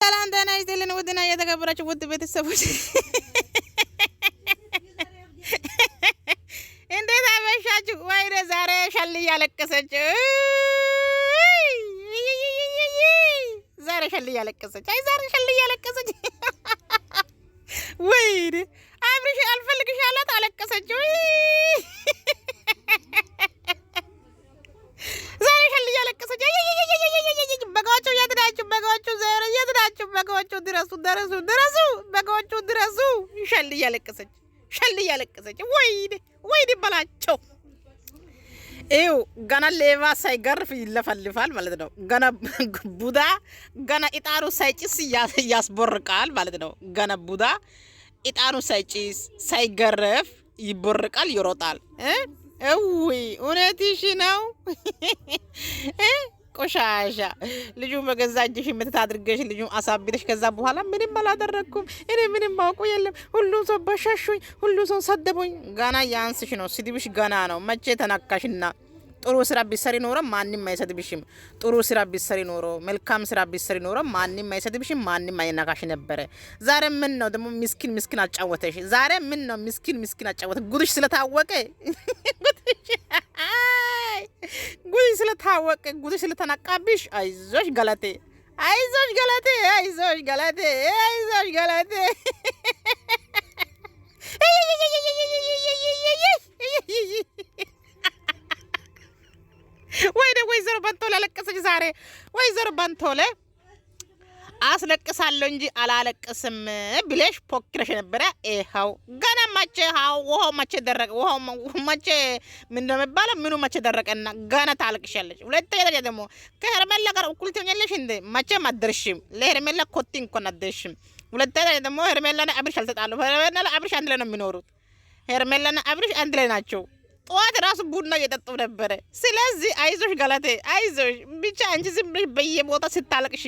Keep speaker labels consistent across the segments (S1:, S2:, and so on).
S1: ሰላም ጤና ይስጥልን ውድና የተከበራችሁ ውድ ቤተሰቦች እንዴት አመሻችሁ? ወይኔ ዛሬ ሸል እያለቀሰች ዛሬ ሸል እያለቀሰች ወይኔ አብርሽ አልፈልግሽ አላት አለቀሰች። ዛሬ ሸል እያለቀሰች በጎቹ የት ናችሁ? በጎቹ ዛሬ የት ናችሁ? በጎቹ ድረሱ በጎቹ ድረሱ። ሸል እያለቀሰች ወይኔ በላቸው። ይው ገና ሌባ ሳይገርፍ ይለፈልፋል ማለት ነው። ገና ቡዳ ገና ኢጣኑ ሳይጭስ ያስቦርቃል ማለት ነው። ገና ቡዳ ኢጣኑ ሳይጭስ ሳይገርፍ ይቦርቃል፣ ይሮጣል። እውነትሽ ነው። ቆሻሻ ልጁ በገዛ እጅሽ የምትታድርገሽ ልጁ አሳብደሽ ከዛ በኋላ ምንም አላደረኩም እኔ ምንም ማውቁ የለም ሁሉ ሰው በሻሹኝ ሁሉ ሰው ሰደቡኝ። ገና ያንስሽ ነው፣ ስድብሽ ገና ነው። መቼ ተነካሽና? ጥሩ ስራ ቢሰሪ ኖሮ ማንንም አይሰድብሽም። ጥሩ ስራ ቢሰሪ ኖሮ መልካም ስራ ቢሰሪ ኖሮ ማንንም አይሰድብሽም፣ ማንንም አይነካሽ ነበረ። ዛሬ ምን ነው ደግሞ ምስኪን አጫወተሽ? ዛሬ ምን ነው ምስኪን አጫወተሽ? ጉድሽ ስለታወቀ ጉድሽ ስለታወቀ ጉድሽ ስለተነቃብሽ አይዞሽ ገለቴ ወይዘሮ ባንቶለ አለቀሰች ዛሬ። ወይዘሮ ባንቶለ አስለቅሳለሁ እንጂ አላለቅስም ብለሽ ፎክረሽ ነበረ። ይኸው ገና መቼ ውሃው መቼ ደረቀ? ውሃው መቼ ምን ነው የሚባለው? ምኑ መቼ ደረቀና ገና ታለቅሻለሽ። ሁለተኛ ደግሞ ከሄርሜላ ጋር እኩል ትሆኛለሽ እንዴ? መቼም አትደርሽም። ለሄርሜላ ኮቲ እንኳን አትደርሽም። ሁለተኛ ደግሞ ሄርሜላና አብርሽ አልተጣሉ። ሄርሜላና አብርሽ አንድ ላይ ነው የሚኖሩት። ሄርሜላና አብርሽ አንድ ላይ ናቸው። ጠዋት ራሱ ቡና እየጠጡ ነበረ። ስለዚህ አይዞሽ ገለቴ አይዞሽ። ብቻ አንቺ ዝም ብለሽ በየቦታ ስታለቅሽ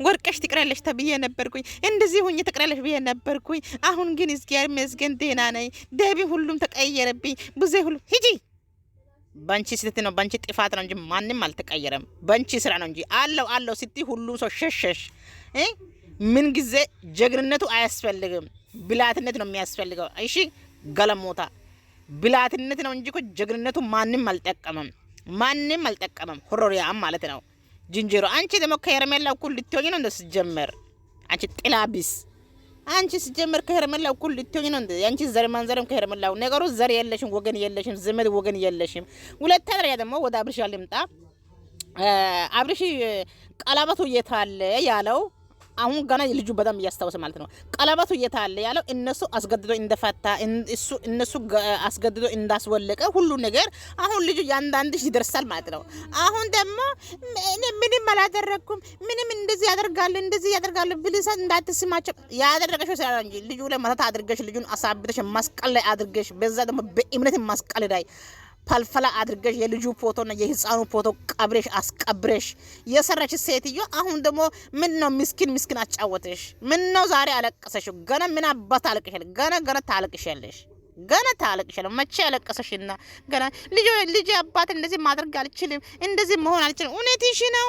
S1: ወርቀሽ ትቅራለሽ ተብዬ ነበርኩኝ። እንደዚህ ሆኜ ትቅራለሽ ብዬ ነበርኩኝ። አሁን ግን እግዚአብሔር ይመስገን ደህና ነኝ። ደቢ ሁሉም ተቀየረብኝ። ብዙ ሁሉ ሂጂ። ባንቺ ስህተት ነው፣ ባንቺ ጥፋት ነው እንጂ ማንንም አልተቀየረም። ባንቺ ስራ ነው እንጂ አለው ስትይ ሁሉም ሰው ሸሸሽ። ምን ጊዜ ጀግንነቱ አያስፈልግም፣ ብላትነት ነው የሚያስፈልገው። እሺ ገለሞታ ብላትነት ነው እንጂ እኮ ጀግንነቱ ማንንም አልጠቀመም። ሆሮሪያም ማለት ነው ጅንጀሮ። አንቺ ደግሞ ከሄርሜላ እኩል ልትሆኚ ነው እንደ ሲጀመር። አንቺ ጥላቢስ አንቺ ሲጀመር ከሄርሜላ እኩል ልትሆኚ ነው እንደ አንቺ ዘር ማንዘርም ከሄርሜላ ነገሩ ዘር የለሽም፣ ወገን የለሽም፣ ዘመድ ወገን የለሽም። ሁለተኛ ደግሞ ወደ አብርሽ ልምጣ። አብርሽ ቀለበቱ የታለ ያለው አሁን ገና ልጁ በጣም እያስታወሰ ማለት ነው። ቀለበቱ የታለ ያለው እነሱ አስገድዶ እንደፈታ እነሱ አስገድዶ እንዳስወለቀ ሁሉ ነገር አሁን ልጁ ያንዳንድሽ ይደርሳል ማለት ነው። አሁን ደግሞ ምንም አላደረኩም ምንም እንደዚህ ያደርጋሉ ብልሳ እንዳትስማቸው ያደረገሽው ስራ እንጂ ልጁ ላይ መተት አድርገሽ ልጁን አሳብተሽ ማስቀል ላይ አድርገሽ በዛ ደግሞ በእምነት ማስቀል ላይ ፈልፈላ አድርገሽ የልጁ ፎቶና የህፃኑ ፎቶ ቀብረሽ አስቀብረሽ የሰራች ሴትዮ አሁን ደግሞ ምን ነው ምስኪን አጫወተሽ? ምን ነው ዛሬ አለቀሰሽ? ገና ምን አባት አለቀሽ? ገና ታለቅሻለሽ። መቼ አለቀሰሽና ገና ልጅ አባት እንደዚህ ማድረግ አልችልም፣ እንደዚህ መሆን አልችልም። እውነትሽ ነው።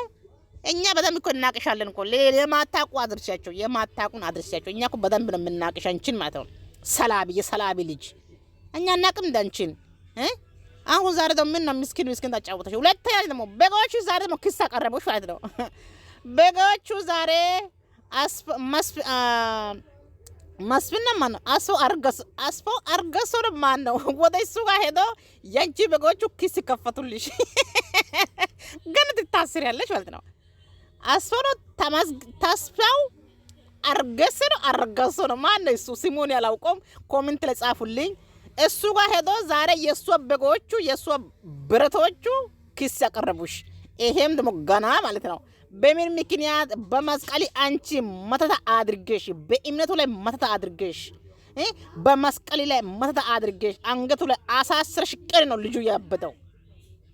S1: እኛ በደንብ እኮ እናቅሻለን እኮ የማታቁን አድርሻቸው። እኛ እኮ በደንብ ነው የምናቅሽ አንቺን ማለት ነው። የሰላቢ ልጅ እኛ እናቅም እንዳንቺን አሁን ዛሬ ደግሞ ምን ነው ምስኪን ታጫወተሽ? ሁለተኛ ደግሞ በጎቹ ዛሬ ደግሞ ክስ አቀረበሽ ማለት ነው። በጎቹ ዛሬ መስፍን ማን ነው? አስፎ አርገሶ ማን ነው? ወደ እሱ ጋር ሄዶ ያንቺ በጎቹ ክስ ከፈቱልሽ። ግን ትታስሪያለሽ ማለት ነው። አስፎ ነው ተስፋው አርገሶ ነው ማን ነው እሱ? ስሙን ያላውቀውም ኮሜንት ላይ ጻፉልኝ። እሱ ጋር ሄዶ ዛሬ የእሷ በጎቹ የእሷ ብረቶቹ ክስ ያቀረቡሽ። ይሄም ደግሞ ገና ማለት ነው። በምን ምክንያት? በመስቀል አንቺ መተታ አድርገሽ በእምነቱ ላይ መተታ አድርገሽ በመስቀል ላይ መተታ አድርገሽ አንገቱ ላይ አሳስረሽ ቀን ነው ልጁ ያበደው።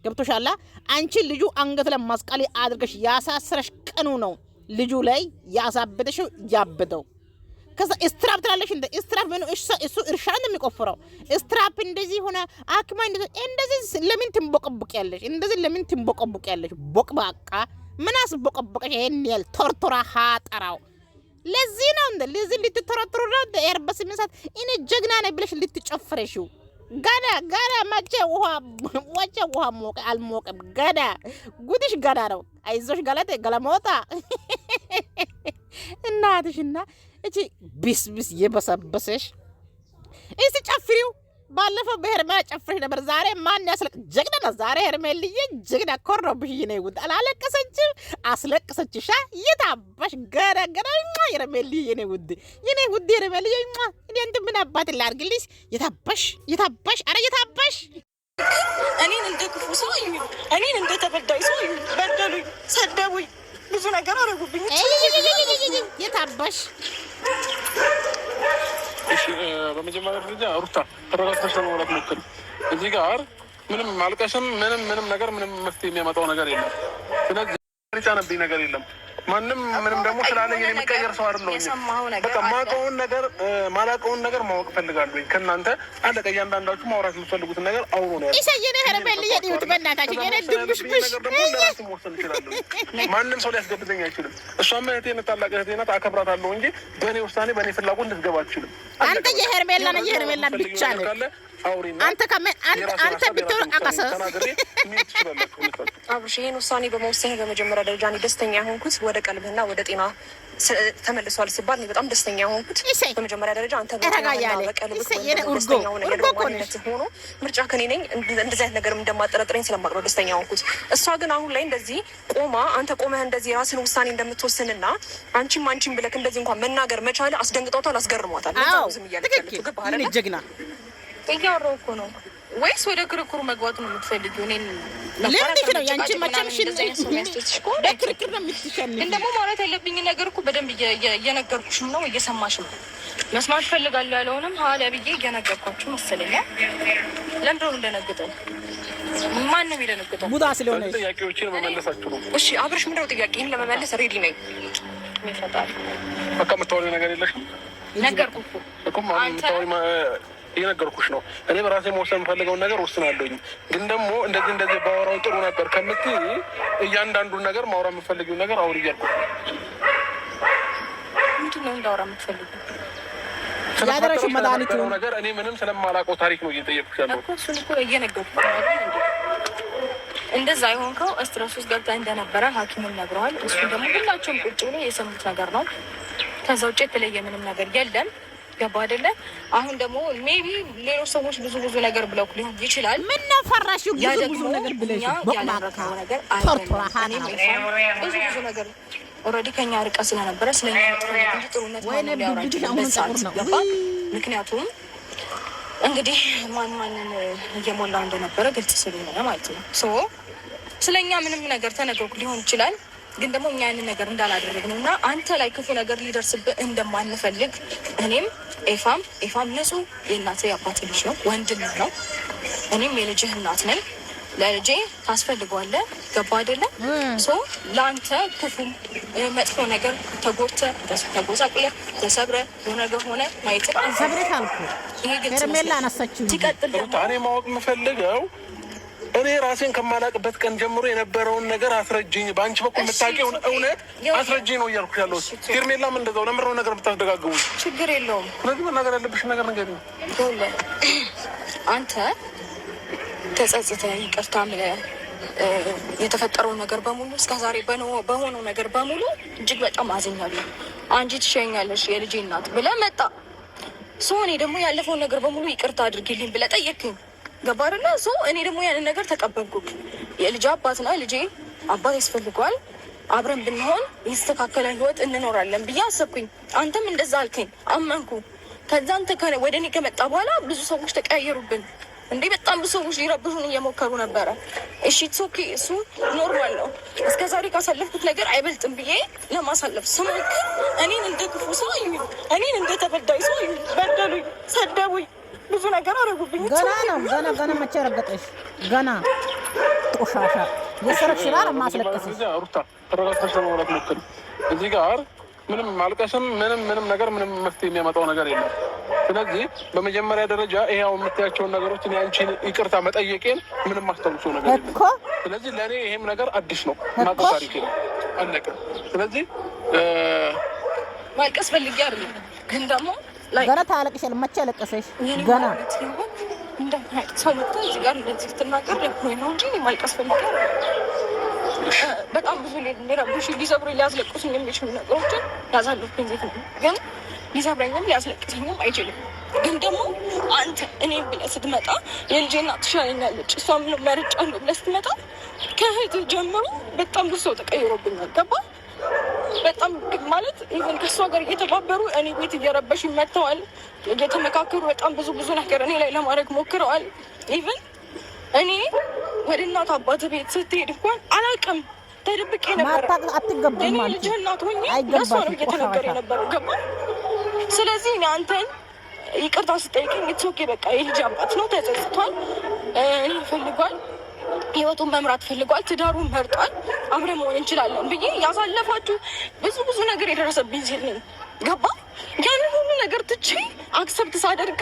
S1: ገብቶሻላ? አንቺ ልጁ አንገቱ ላይ መስቀል አድርገሽ ያሳስረሽ ቀኑ ነው ልጁ ላይ ያሳበደሽው ያበደው። ከዛ ስትራፕ ትላለሽ እንደ ስትራፕ ምን እሱ እርሻ ነው የሚቆፍረው። ስትራፕ እንደዚህ ሆነ አክማ እንደዚህ ለምን ትንቦቀቡቂያለሽ? ቦቅባቃ ምን አስቦቀቦቀሽ ይሄን ያህል ቶርቶራ ሀጠራው? ለዚህ ነው እንደ ለዚህ ልትተረትሩ ነው ኤርበስ ምንሳት እኔ ጀግና ነኝ ብለሽ ልትጨፍረሽው ገና መቼ ውሃ ሞቀ አልሞቀም ገና ጉድሽ ገና ነው። አይዞሽ ገለቴ ገለሞታ እናትሽና እቺ ቢስቢስ የበሰበሰሽ እስቲ ጨፍሪው። ባለፈው በሄርሜላ ጨፍረሽ ነበር። ዛሬ ማን ያስለቅ ጀግና ነው። ዛሬ ሄርሜልዬ ጀግና ኮረብሽ ነው ይውድ አላለቀሰችም አስለቀሰችሻ የታባሽ ገረገረ ሄርሜልዬ ነው ይውድ ሄርሜልዬ እኔ እንት ምን አባት ላርግልሽ የታባሽ አረ የታባሽ
S2: እኔን እንደ ክፉ ሰው እኔን እንደ ተበዳይ ሰው በደሉኝ፣ ሰደቡኝ፣ ብዙ ነገር አረጉብኝ።
S1: የታባሽ
S3: እሺ በመጀመሪያ ደረጃ ሩታ ተረጋግተሽ ለማውራት ሞክሪ። እዚህ ጋር ምንም ማልቀሽም ምንም ነገር ምንም መፍትሄ የሚያመጣው ነገር የለም። ስለዚህ ጫነብኝ ነገር የለም። ማንም ምንም ደግሞ ስላለኝ የሚቀየር ሰው አይደለሁም። በቃ ማላውቀውን ነገር ማወቅ ፈልጋለሁ ከእናንተ። አለቀ። እያንዳንዳችሁ ማውራት የምትፈልጉትን ነገር አውሩ ነው ያለው።
S1: ይሰየነ ሄርሜልዬ ዲዩት በእናታችሁ ገና ድምሽብሽ
S3: ነገር ደግሞ ለራሴ መወሰን እችላለሁ። ማንም ሰው ሊያስገድደኝ አይችልም። እሷም እህቴ ናት፣ ታላቅ እህቴ ናት፣ አከብራታለሁ እንጂ በእኔ ውሳኔ በእኔ ፍላጎት ልትገባ አትችልም።
S1: አንተ የሄርሜላ ብቻ ነህ። አንተ ብትሆን አቀሰ
S2: አብርሽ ይሄን ውሳኔ በመወሰን በመጀመሪያ ደረጃ እኔ ደስተኛ የሆንኩት ወደ ቀልብህና ወደ ጤና ተመልሷል ሲባል እኔ በጣም ደስተኛ የሆንኩት በመጀመሪያ ደረጃ አንተ ደስተኛ ሆኖ ምርጫ ከኔ ነኝ እንደዚህ አይነት ነገርም እንደማጠረጥረኝ ስለማቅ ነው ደስተኛ የሆንኩት። እሷ ግን አሁን ላይ እንደዚህ አንተ ቆመህ እንደዚህ ራስን ውሳኔ እንደምትወስንና አንቺም ብለክ እንደዚህ እንኳን መናገር መቻል አስደንግጧታል፣ አስገርሟታል። ዝም እያለች ገባህ
S1: ጀግና
S2: እያወራሁ እኮ ነው። ወይስ ወደ ክርክሩ መግባቱ ነው የምትፈልጊው? እኔን
S1: ለምንድን ነው ያንቺ መቸምሽን ለክርክር ነው የምትሸንፊው?
S2: እንደሞ ማለት ያለብኝ ነገር እኮ በደንብ እየነገርኩሽም ነው እየሰማሽም ነው። መስማት ፈልጋለሁ ያለውንም ሀላ ብዬ እየነገርኳችሁ መሰለኝ። ለምንድን ነው እንደነገጠው? ማንም ይደነግጣል
S1: ሙዳ ስለሆነ
S3: ጥያቄዎችን መመለሳችሁ ነው።
S2: እሺ አብርሽ ምንድነው ጥያቄን ለመመለስ ሬዲ ነኝ። ይፈታል
S3: በቃ የምታወሪው ነገር የለሽም?
S2: ነገርኩህ
S3: እኮ አንተ እየነገርኩሽ ነው። እኔ በራሴ መወሰን የምፈልገውን ነገር ወስናለሁኝ። ግን ደግሞ እንደዚህ ባወራው ጥሩ ነበር ከምትይ እያንዳንዱን ነገር ማውራ የምፈልጊው ነገር አውሪ እያልኩ
S2: ምንድን ነው እንዳወራ የምትፈልጊው?
S1: ያደረሽው መድኃኒቱ
S3: ነገር እኔ ምንም ስለማላውቀው ታሪክ ነው እየጠየቅኩሽ ያለው
S2: እኮ። እሱን እኮ እየነገርኩሽ ነው። እንደዛ የሆንከው ስትረስ ውስጥ ገብተህ እንደነበረ ሐኪሙን ነግረዋል። እሱ ደግሞ ሁላቸውም ቁጭ ብሎ የሰሙት ነገር ነው። ከዛ ውጭ የተለየ ምንም ነገር የለም። ገባ አይደለ? አሁን ደግሞ ሜቢ ሌሎች ሰዎች ብዙ ነገር ብለው ሊሆን ይችላል።
S1: ምን ነው ፈራሽው? ብዙ ነገር ብለሽ
S2: ያደረከው ነገር ብዙ ነገር ኦልሬዲ ከኛ ርቀ ስለነበረ ስለኛ እንጂ ጥሩነት ማንን ሊያወራችሁ። ምክንያቱም እንግዲህ ማንን እየሞላው እንደነበረ ግልጽ ስለሆነ ማለት ነው። ስለኛ ምንም ነገር ተነግሮክ ሊሆን ይችላል። ግን ደግሞ እኛ ያንን ነገር እንዳላደረግነው እና አንተ ላይ ክፉ ነገር ሊደርስብህ እንደማንፈልግ እኔም ኤፋም ንጹህ የእናትህ የአባት ልጅ ነው፣ ወንድም ነው። እኔም የልጅህ እናት ነኝ። ለልጄ ታስፈልገዋለህ። ገባ አይደለም? ለአንተ ክፉ መጥፎ ነገር ተጎድተህ ተጎሳቅለህ ተሰብረህ ነገር ሆነ ማየት
S1: ሰብሬት አልኩ። ሄርሜላ አነሳችው።
S2: ሲቀጥል
S3: እኔ ማወቅ የምፈልገው እኔ ራሴን ከማላቅበት ቀን ጀምሮ የነበረውን ነገር አስረጅኝ። በአንቺ በኩል የምታውቂውን እውነት አስረጅኝ ነው እያልኩሽ ያለው። ሄርሜላም እንደዛው ለምረው ነገር ብታስደጋግሙ
S2: ችግር የለውም።
S3: ስለዚህ መናገር ያለብሽ ነገር ነገር ነው።
S2: አንተ ተጸጽተህ ይቅርታ ምለህ የተፈጠረውን ነገር በሙሉ እስከዛሬ በሆነው ነገር በሙሉ እጅግ በጣም አዝኛለሁ። አንቺ ትሸኛለሽ የልጄ እናት ብለህ መጣ። እኔ ደግሞ ያለፈውን ነገር በሙሉ ይቅርታ አድርጊልኝ ብለህ ጠየቅኝ። ገባ አይደለ? እኔ ደግሞ ያንን ነገር ተቀበልኩ። የልጅ አባትና ልጄ አባት ያስፈልገዋል፣ አብረን ብንሆን የተስተካከለ ህይወት እንኖራለን ብዬ አሰብኩኝ። አንተም እንደዛ አልከኝ፣ አመንኩ። ከዛ አንተ ወደ እኔ ከመጣ በኋላ ብዙ ሰዎች ተቀያየሩብን። በጣም ብዙ ሰዎች ሊረብሹን እየሞከሩ ነበረ። እሺ ኦኬ፣ እሱ ኖርማል ነው። እስከ ዛሬ ካሳለፍኩት ነገር አይበልጥም ብዬ ለማሳለፍ ስሞክር እኔን እንደ ክፉ ሰው እኔን እንደ ተበዳይ ሰው በደሉኝ፣ ሰደቡኝ፣ ብዙ ነገር አረጉብኝ።
S1: ገና መቼ ረገጠሽ? ገና ቆሻሻ የሰረሽ ይላል ማስለቀስሽ።
S3: ሩታ ተረጋግተሽ ለማውራት ሞክሪ። እዚህ ጋር ምንም ማልቀስም ምንም ነገር ምንም መፍትሄ የሚያመጣው ነገር የለም። ስለዚህ በመጀመሪያ ደረጃ ይሄው የምታያቸውን ነገሮች እኔ አንቺን ይቅርታ መጠየቄን ምንም አስተውሶ ነገር የለም። ስለዚህ ለእኔ ይሄም ነገር አዲስ ነው። ማቆጣሪ ነው አለቀ። ስለዚህ
S2: ማልቀስ ፈልጌ አይደለም፣ ግን ደግሞ
S1: ገና ታለቅሻለሽ። መቼ አለቀሰሽ? ገና
S2: ሰው መጣ እዚህ ጋር እንደዚህ ስትናገር ደግሞ ነው እንጂ ማልቀስ ፈልጌ በጣም ብዙ ሊረብሹ ሊሰብሩ ሊያስለቅሱኝ የሚችሉ ነገሮችን ያሳለፍኩኝ ዜት ነው። ግን ሊሰብረኝም ሊያስለቅሰኝም አይችልም። ግን ደግሞ አንተ እኔም ብለህ ስትመጣ የልጄ እናት ትሻለኛለች እሷ ምን መርጫለሁ ብለህ ስትመጣ ከእህት ጀምሮ በጣም ብዙ ሰው ተቀይሮብኛል። ገባ? በጣም ማለት ኢቨን ከእሷ ጋር እየተባበሩ እኔ ቤት እየረበሹ መጥተዋል። እየተመካከሩ በጣም ብዙ ነገር እኔ ላይ ለማድረግ ሞክረዋል። ኢቨን እኔ ወደ እናት አባት ቤት ስትሄድ እንኳን አላውቅም ተደብቄ ነበር። እኔ ልጅ እናት ሆኜ ለእሷ ነው እየተነገረ የነበረው። ገባ? ስለዚህ እኔ አንተን ይቅርታ ስጠይቀኝ ኢትስ በቃ የልጅ አባት ነው፣ ተጸጽቷል፣ እኔ ፈልጓል፣ ህይወቱን መምራት ፈልጓል፣ ትዳሩን መርጧል፣ አብረን መሆን እንችላለን ብዬ ያሳለፋችሁ ብዙ ነገር የደረሰብኝ ሴት ነኝ። ገባ? ያንን ሁሉ ነገር ትቼ አክሰፕት ሳደርግ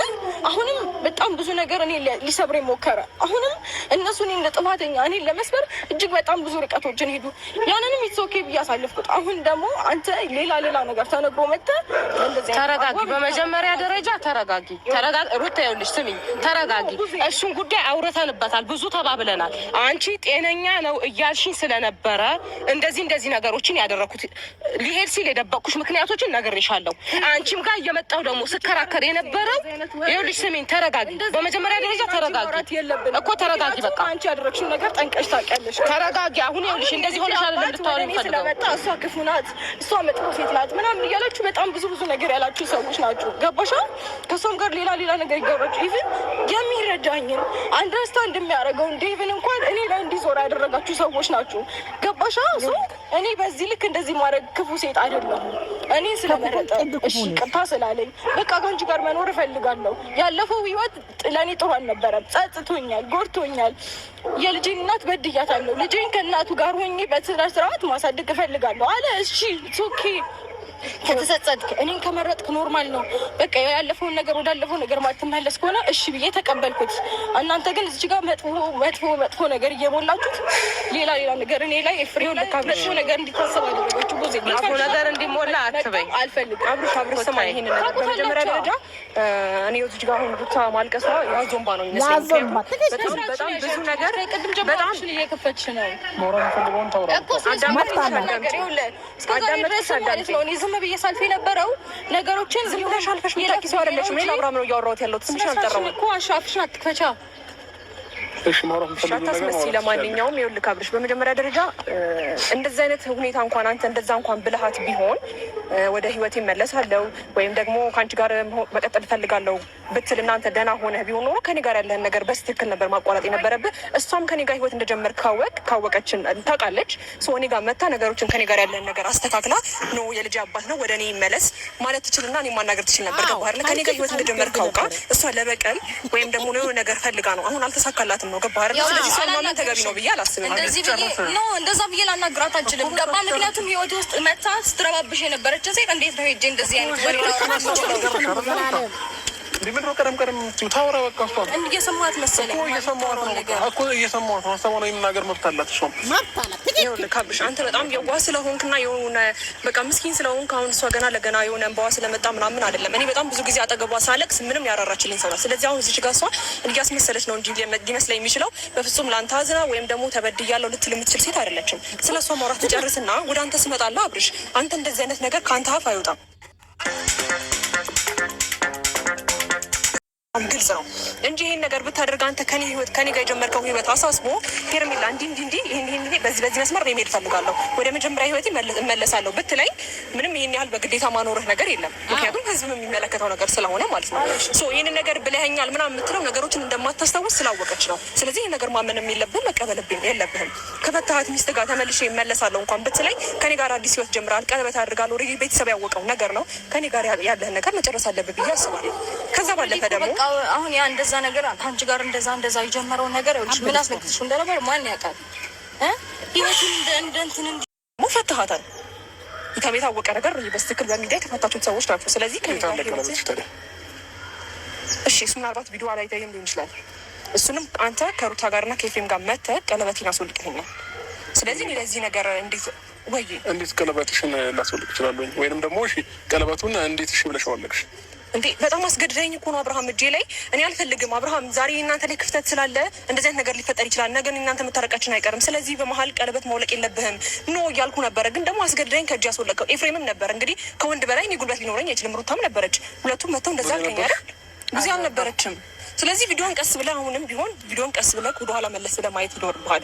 S2: አሁንም በጣም ብዙ ነገር እኔ ሊሰብረኝ ሞከረ። አሁንም እነሱ እኔ እንደ ጥፋተኛ እኔን ለመስበር እጅግ በጣም ብዙ ርቀቶችን ሄዱ። ያንንም ኢትስ ኦኬ ብዬ አሳለፍኩት። አሁን ደግሞ አንተ ሌላ ነገር ተነግሮ መጥተህ እንደዚህ
S4: ተረጋጊ። በመጀመሪያ ደረጃ ተረጋጊ። ሩታ ይኸውልሽ ስሚኝ፣ ተረጋጊ። እሱን ጉዳይ አውርተንበታል፣ ብዙ ተባብለናል። አንቺ ጤነኛ ነው እያልሽኝ ስለነበረ እንደዚህ ነገሮችን ያደረኩት ሊሄድ ሲል የደበቅኩሽ ምክንያቶችን ነግሬሻለሁ። አንቺም ጋር እየመጣሁ ደግሞ ስከራከር የነበረው ይኸውልሽ ስሚኝ፣ ተረጋጊ። በመጀመሪያ ደረጃ ተረጋጊ እኮ ተረጋጊ። በቃ
S2: አንቺ ያደረግሽው ነገር ጠንቀሽ ታውቂያለሽ።
S4: ተረጋጊ። አሁን ይኸውልሽ እንደዚህ ሆነሽ አይደለም እንድታወሪ የምፈልገው።
S2: እሷ ክፉ ናት፣ እሷ መጥፎ ሴት ናት ምናምን እያላችሁ በጣም ብዙ ነገር ያላችሁ ሰዎች ናችሁ። ገባሻ? ከሷም ጋር ሌላ ነገር ይገባችሁ። ኢቭን የሚረዳኝን አንደርስታንድ የሚያደርገው ኢቭን እንኳን እኔ ላይ እንዲዞር ያደረጋችሁ ሰዎች ናችሁ። ገባሻ? እኔ በዚህ ልክ እንደዚህ ማድረግ ክፉ ሴት አይደለሁም። እኔ ስለመረጠ እሺ ቅርታ ስላለኝ በቃ ከአንቺ ጋር መኖር እፈልጋለሁ። ያለፈው ህይወት ለእኔ ጥሩ አልነበረም፣ ጸጽቶኛል፣ ጎድቶኛል። የልጄን እናት በድያታለሁ። ልጄን ከእናቱ ጋር ሆኜ በስነ ስርዓት ማሳደግ እፈልጋለሁ አለ። እሺ ኦኬ ከተጸጸትክ እኔን ከመረጥክ ኖርማል ነው። በቃ ያለፈውን ነገር ወዳለፈው ነገር ማትመለስ ከሆነ እሺ ብዬ ተቀበልኩት። እናንተ ግን እዚህ ጋር መጥፎ ነገር እየሞላችሁት ሌላ ነገር እኔ ላይ ፍሬው ለካብለሽ ነገር እንዲታሰብ አደረጋችሁ። ብዙ
S4: መጥፎ ነገር እንዲሞላ አትበይ።
S2: አልፈልግም። አብሮሽ ሰማይ ይሄን ነገር በመጀመሪያ ደረጃ እኔ እዚህ ጋር አሁን ብቻ ማልቀሷ ያዞምባ ነው የሚመስለኝ። በጣም ብዙ ነገር ቅድም ጀምሮ እየከፈትሽ ነው ሞራል ፈልጎን ታውራ እኮ ነገር ይኸውልህ ዝም ብዬ ሳልፍ የነበረው ነገሮችን ዝም ብለሽ አልፈሽ ምታቂ ሰው አይደለሽም። እኔ አብራም ነው እያወራሁት ያለሁት። ስምሽ አልጠራሁም እኮ አሻፍሽን አትክፈቻ። እሺ ማውራት ፈልገው ለማንኛውም ይኸውልህ አብርሽ፣ በመጀመሪያ ደረጃ እንደዚህ አይነት ሁኔታ እንኳን አንተ እንደዛ እንኳን ብልሃት ቢሆን ወደ ህይወቴ እመለሳለሁ ወይም ደግሞ ከአንቺ ጋር መቀጠል እፈልጋለሁ ብትል እናንተ ደህና ሆነህ ቢሆን ኖሮ ከኔ ጋር ያለህን ነገር በስትክክል ነበር ማቋረጥ የነበረብህ። እሷም ከኔ ጋር ህይወት እንደጀመር ካወቀችን ታውቃለች። እኔ ጋር መታ ነገሮችን ከኔ ጋር ያለህን ነገር አስተካክላ ነው የልጅ አባት ነው ወደ እኔ ይመለስ ማለት ትችልና እኔ ማናገር ትችል ነበር። ገባህ? ከኔ ጋር ህይወት እንደጀመር ካውቃ እሷ ለበቀል ወይም ደግሞ የሆነ ነገር ፈልጋ ነው። አሁን አልተሳካላትም ነው። ገባህ? ስለዚህ ሰው ማመን ተገቢ ነው ብዬ አላስብም። እንደዛ ብዬ ላናግራት አልችልም። ገባ? ምክንያቱም ህይወት ውስጥ መታ ስትረባብሽ የነበረችን ሴት እንዴት ነው ሄጄ እንደዚህ አይነት ወሬ ነው
S3: ዲምን ቀደም ታውራ በቃ እሷ
S2: እየሰማት መሰለኝ
S3: እኮ እየሰማት ነው። ሀሳቧን የምናገር መብት አላት። እሷም
S4: ካብሽ አንተ በጣም የዋህ ስለሆንክና የሆነ በቃ ምስኪን ስለሆንክ አሁን እሷ ገና የሆነ እንባዋ ስለመጣ ምናምን አይደለም። እኔ በጣም ብዙ ጊዜ አጠገቧ ሳለቅስ ምንም ያራራችልኝ ሰው ናት። ስለዚህ አሁን እዚች ጋር እሷ እያስመሰለች ነው እንጂ ሊመስለኝ የሚችለው በፍጹም ለአንተ አዝና ወይም ደግሞ ተበድያለሁ ልትል የምትችል ሴት አይደለችም። ስለ እሷ ማውራት ትጨርስና ወደ አንተ ስመጣለሁ። አብርሽ አንተ እንደዚህ አይነት ነገር ከአንተ አፍ አይወጣም። ግልጽ ነው እንጂ ይሄን ነገር ብታደርግ አንተ ከኔ ጋር የጀመርከው ህይወት አሳስቦ ሄርሜላ እንዲህ ይሄን በዚህ መስመር ነው መሄድ እፈልጋለሁ ወደ መጀመሪያ ህይወቴ እመለሳለሁ ብትለኝ ምንም ይሄን ያህል በግዴታ ማኖርህ ነገር የለም። ምክንያቱም ህዝብ የሚመለከተው ነገር ስለሆነ ማለት ነው። ይህንን ነገር ብለኸኛል ምናምን የምትለው ነገሮችን እንደማታስታውስ ስላወቀች ነው። ስለዚህ ይህን ነገር ማመንም የለብህም መቀበልብኝ የለብህም። ከፈታሃት ሚስት ጋር ተመልሼ እመለሳለሁ እንኳን ብትለኝ ከኔ ጋር አዲስ ህይወት ጀምራል፣ ቀለበት አድርጋለሁ፣ ኦልሬዲ ቤተሰብ ያወቀው ነገር ነው። ከኔ ጋር ያለህን ነገር መጨረስ አለብህ ብዬ አስባለሁ። ከዛ ባለፈ ደግሞ አሁን ያ እንደዛ ነገር ከአንቺ ጋር እንደዛ የጀመረው ነገር ምን አስነግስሽ እንደነበር ማን ያውቃል? ህይወቱን እንትን ፈትሃታል። ከቤት አወቀ ነገር በስትክክል በሚዲያ የተፈታችሁት ሰዎች ናቸው። ስለዚህ እሺ እሱ ምናልባት ቪዲዮ ላይ ታይም ሊሆን ይችላል። እሱንም አንተ ከሩታ ጋርና ከኤፍሬም ጋር መተህ ቀለበቴን አስወልቀኸኛል። ስለዚህ ለዚህ ነገር እንዴት ወይ
S3: እንዴት ቀለበትሽን ላስወልቅ እችላለሁ? ወይንም ደግሞ እሺ ቀለበቱን እንዴት እሺ ብለሽ አወለቅሽ
S4: እንዴ? በጣም አስገድደኝ እኮ ነው አብርሃም። እጄ ላይ እኔ አልፈልግም አብርሃም። ዛሬ እናንተ ላይ ክፍተት ስላለ እንደዚህ አይነት ነገር ሊፈጠር ይችላል። ነገ እናንተ መታረቃችን አይቀርም። ስለዚህ በመሀል ቀለበት ማውለቅ የለብህም ኖ እያልኩ ነበረ። ግን ደግሞ አስገድደኝ ከእጅ ያስወለቀው ኤፍሬምም ነበር። እንግዲህ ከወንድ በላይ እኔ ጉልበት ሊኖረኝ አይችልም። ሩታም ነበረች። ሁለቱም መጥተው እንደዛ አልከኝ አይደል? ጊዜ አልነበረችም። ስለዚህ ቪዲዮን ቀስ ብለህ አሁንም ቢሆን ቪዲዮን ቀስ ብለህ ወደኋላ መለስ ብለህ ማየት ይኖርብሃል።